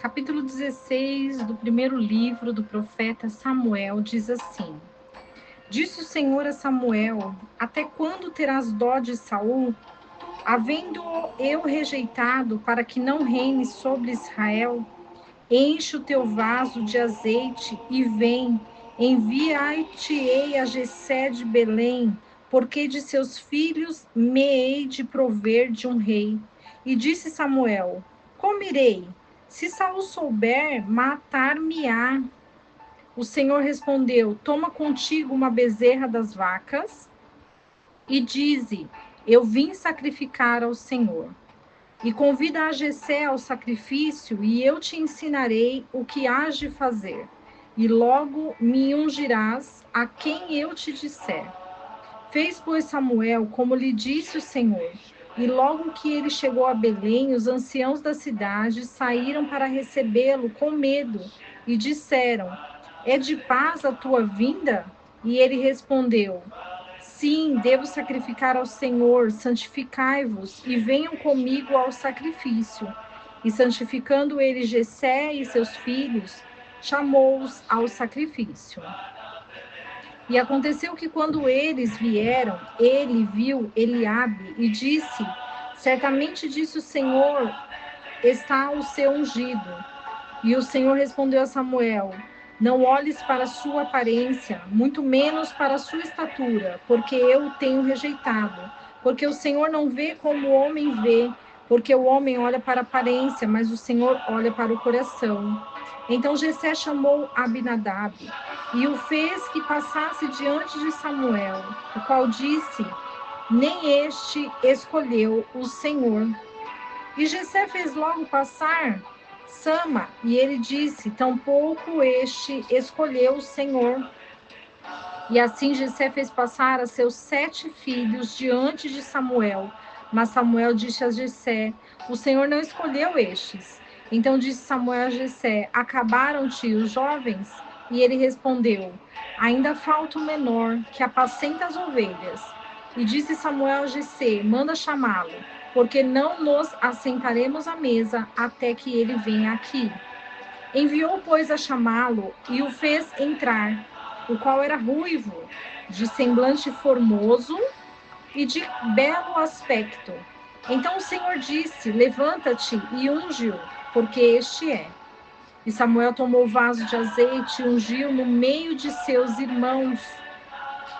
Capítulo 16 do primeiro livro do profeta Samuel diz assim: Disse o Senhor a Samuel: Até quando terás dó de Saul, havendo-o eu rejeitado, para que não reine sobre Israel? Enche o teu vaso de azeite e vem, enviar-te-ei a Jessé de Belém, porque de seus filhos me hei de prover de um rei. E disse Samuel: Como irei? Se Saul souber, matar-me-á. O Senhor respondeu: Toma contigo uma bezerra das vacas e dize: Eu vim sacrificar ao Senhor. E convida a Jessé ao sacrifício, e eu te ensinarei o que hás de fazer. E logo me ungirás a quem eu te disser. Fez, pois, Samuel como lhe disse o Senhor. E logo que ele chegou a Belém, os anciãos da cidade saíram para recebê-lo com medo e disseram: É de paz a tua vinda? E ele respondeu: Sim, devo sacrificar ao Senhor, santificai-vos e venham comigo ao sacrifício. E santificando ele Jessé e seus filhos, chamou-os ao sacrifício. E aconteceu que quando eles vieram, ele viu Eliabe e disse: Certamente disse o Senhor, está o seu ungido. E o Senhor respondeu a Samuel: Não olhes para a sua aparência, muito menos para a sua estatura, porque eu o tenho rejeitado. Porque o Senhor não vê como o homem vê, porque o homem olha para a aparência, mas o Senhor olha para o coração. Então Jessé chamou Abinadab e o fez que passasse diante de Samuel, o qual disse: Nem este escolheu o Senhor. E Jessé fez logo passar Sama, e ele disse: Tampouco este escolheu o Senhor. E assim Jessé fez passar a seus 7 filhos diante de Samuel. Mas Samuel disse a Jessé: O Senhor não escolheu estes. Então disse Samuel a Jessé: Acabaram-te os jovens? E ele respondeu: Ainda falta o menor, que apacenta as ovelhas. E disse Samuel a Jessé: Manda chamá-lo, porque não nos assentaremos à mesa até que ele venha aqui. Enviou, pois, a chamá-lo e o fez entrar, o qual era ruivo, de semblante formoso e de belo aspecto. Então o Senhor disse: Levanta-te e unge-o, porque este é. E Samuel tomou o vaso de azeite e ungiu no meio de seus irmãos.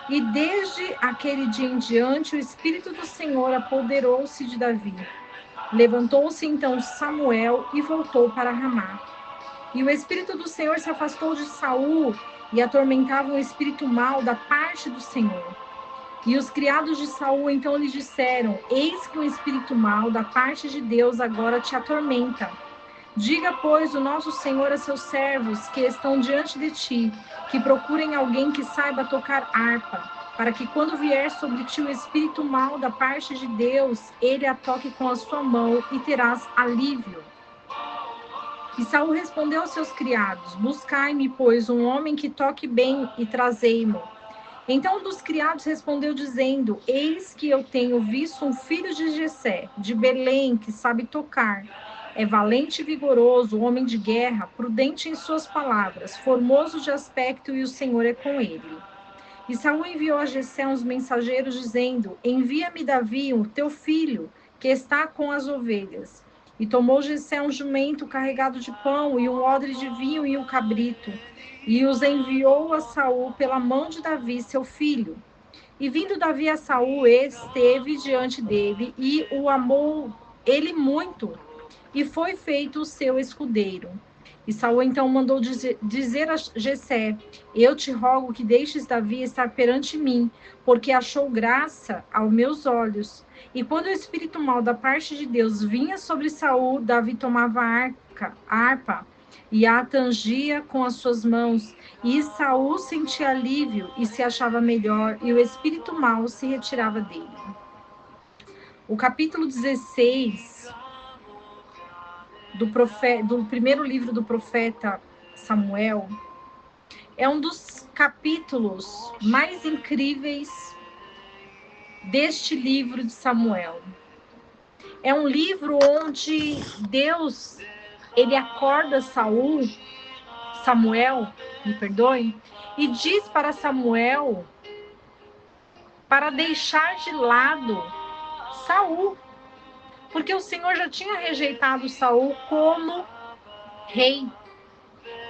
E desde aquele dia em diante, o Espírito do Senhor apoderou-se de Davi. Levantou-se então Samuel e voltou para Ramá. E o Espírito do Senhor se afastou de Saul e atormentava um espírito mau da parte do Senhor. E os criados de Saul então lhe disseram: Eis que um espírito mau da parte de Deus agora te atormenta. Diga, pois, o nosso Senhor a seus servos que estão diante de ti, que procurem alguém que saiba tocar harpa, para que quando vier sobre ti o espírito mau da parte de Deus, ele a toque com a sua mão e terás alívio. E Saul respondeu aos seus criados: Buscai-me, pois, um homem que toque bem e trazei-mo. Então um dos criados respondeu, dizendo: Eis que eu tenho visto um filho de Jessé, de Belém, que sabe tocar. É valente e vigoroso, homem de guerra, prudente em suas palavras, formoso de aspecto, e o Senhor é com ele. E Saul enviou a Jessé uns mensageiros, dizendo: Envia-me Davi, o teu filho, que está com as ovelhas. E tomou Jessé um jumento carregado de pão, e um odre de vinho e um cabrito, e os enviou a Saul pela mão de Davi, seu filho. E vindo Davi a Saul, esteve diante dele, e o amou ele muito, e foi feito o seu escudeiro. E Saul então mandou dizer a Jessé: Eu te rogo que deixes Davi estar perante mim, porque achou graça aos meus olhos. E quando o espírito mau da parte de Deus vinha sobre Saul, Davi tomava a harpa e a tangia com as suas mãos. E Saul sentia alívio e se achava melhor, e o espírito mau se retirava dele. O capítulo 16 do primeiro livro do profeta Samuel é um dos capítulos mais incríveis deste livro de Samuel. É um livro onde Deus ele acorda Samuel, me perdoe, e diz para Samuel para deixar de lado Saul, porque o Senhor já tinha rejeitado Saul como rei.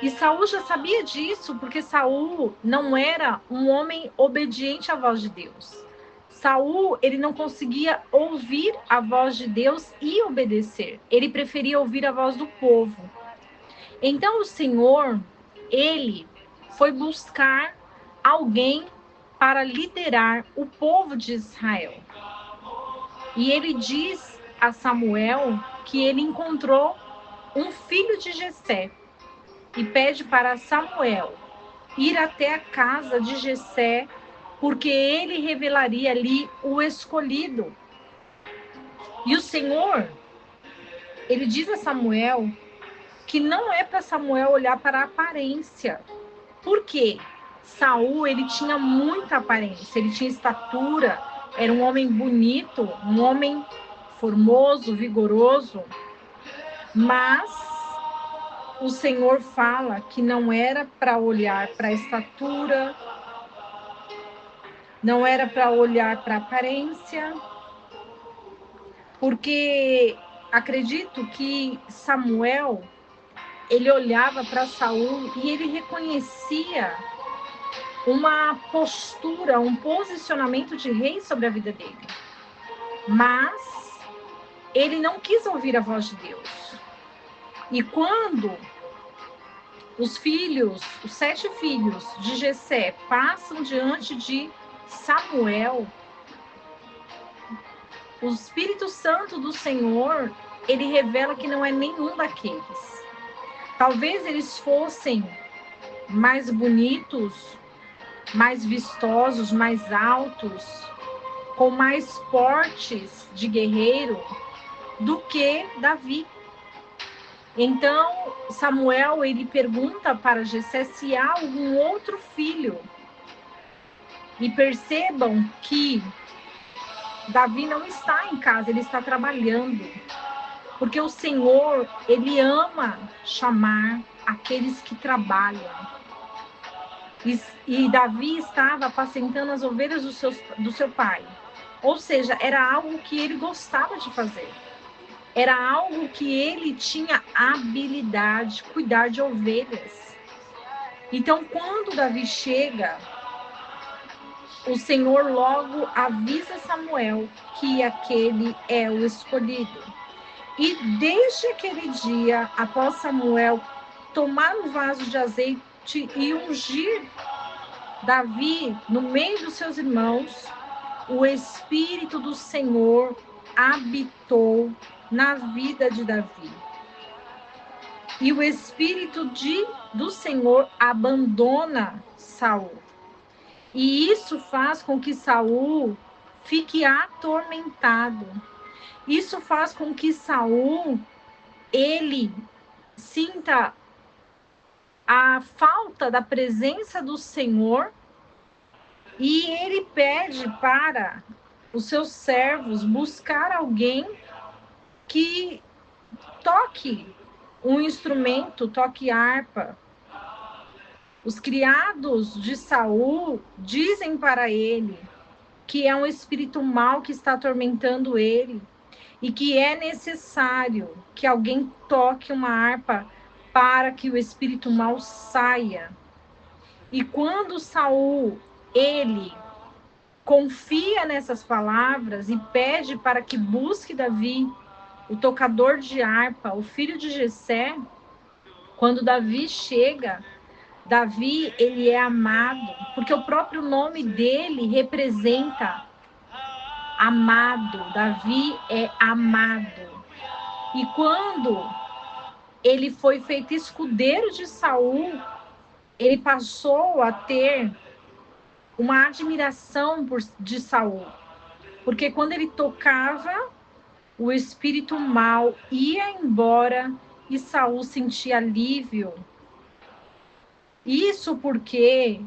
E Saul já sabia disso, porque Saul não era um homem obediente à voz de Deus. Saul, ele não conseguia ouvir a voz de Deus e obedecer. Ele preferia ouvir a voz do povo. Então o Senhor, ele foi buscar alguém para liderar o povo de Israel. E ele diz a Samuel que ele encontrou um filho de Jessé e pede para Samuel ir até a casa de Jessé, porque ele revelaria ali o escolhido. E o Senhor, ele diz a Samuel que não é para Samuel olhar para a aparência. Por quê? Saul, ele tinha muita aparência, ele tinha estatura, era um homem bonito, um homem formoso, vigoroso, mas o Senhor fala que não era para olhar para a estatura, não era para olhar para a aparência, porque acredito que Samuel, ele olhava para Saul e ele reconhecia uma postura, um posicionamento de rei sobre a vida dele. Mas ele não quis ouvir a voz de Deus. E quando os 7 filhos de Jessé passam diante de Samuel, o Espírito Santo do Senhor, ele revela que não é nenhum daqueles. Talvez eles fossem mais bonitos, mais vistosos, mais altos, com mais portes de guerreiro do que Davi. Então, Samuel, ele pergunta para Jessé se há algum outro filho. E percebam que Davi não está em casa, ele está trabalhando. Porque o Senhor, ele ama chamar aqueles que trabalham. E Davi estava apacentando as ovelhas do seu pai. Ou seja, era algo que ele gostava de fazer. Era algo que ele tinha habilidade, cuidar de ovelhas. Então, quando Davi chega, o Senhor logo avisa Samuel que aquele é o escolhido. E desde aquele dia, após Samuel tomar um vaso de azeite e ungir Davi no meio dos seus irmãos, o Espírito do Senhor habitou na vida de Davi. E o Espírito do Senhor abandona Saul. E isso faz com que Saul fique atormentado. Isso faz com que Saul, ele sinta a falta da presença do Senhor e ele pede para os seus servos buscar alguém que toque um instrumento, toque harpa. Os criados de Saul dizem para ele que é um espírito mau que está atormentando ele e que é necessário que alguém toque uma harpa para que o espírito mau saia. E quando Saul, ele confia nessas palavras e pede para que busque Davi, o tocador de harpa, o filho de Jessé, quando Davi chega, Davi, ele é amado, porque o próprio nome dele representa amado. Davi é amado. E quando ele foi feito escudeiro de Saul, ele passou a ter uma admiração de Saul, porque quando ele tocava, o espírito mau ia embora e Saul sentia alívio. Isso porque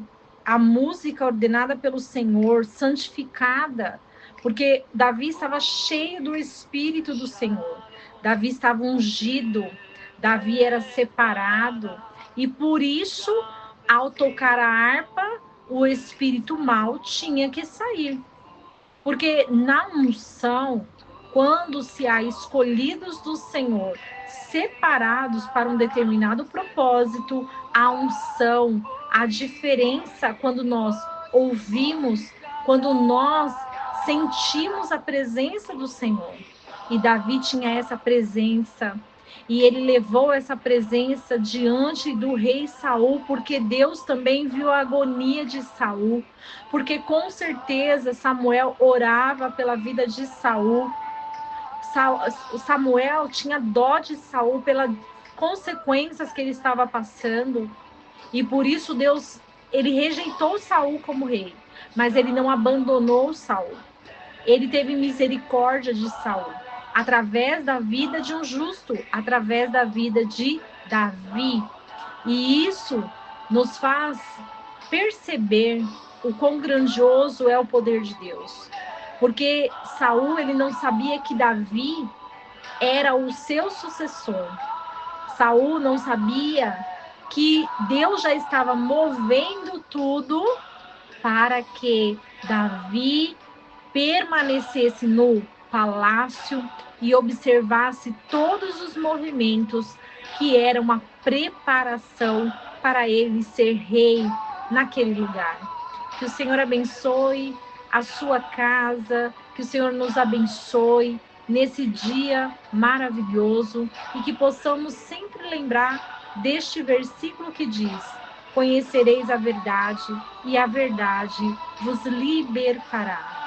a música ordenada pelo Senhor, santificada, porque Davi estava cheio do Espírito do Senhor. Davi estava ungido. Davi era separado e por isso, ao tocar a harpa, o espírito mal tinha que sair. Porque na unção, quando se há escolhidos do Senhor, separados para um determinado propósito, a unção, a diferença quando nós ouvimos, quando nós sentimos a presença do Senhor. E Davi tinha essa presença. E ele levou essa presença diante do rei Saul, porque Deus também viu a agonia de Saul, porque com certeza Samuel orava pela vida de Saul. Samuel tinha dó de Saul pelas consequências que ele estava passando, e por isso Deus, ele rejeitou Saul como rei, mas ele não abandonou Saul. Ele teve misericórdia de Saul, através da vida de um justo, através da vida de Davi. E isso nos faz perceber o quão grandioso é o poder de Deus. Porque Saul, ele não sabia que Davi era o seu sucessor. Saul não sabia que Deus já estava movendo tudo para que Davi permanecesse no palácio e observasse todos os movimentos, que era uma preparação para ele ser rei naquele lugar. Que o Senhor abençoe a sua casa, que o Senhor nos abençoe nesse dia maravilhoso e que possamos sempre lembrar deste versículo que diz: conhecereis a verdade e a verdade vos libertará.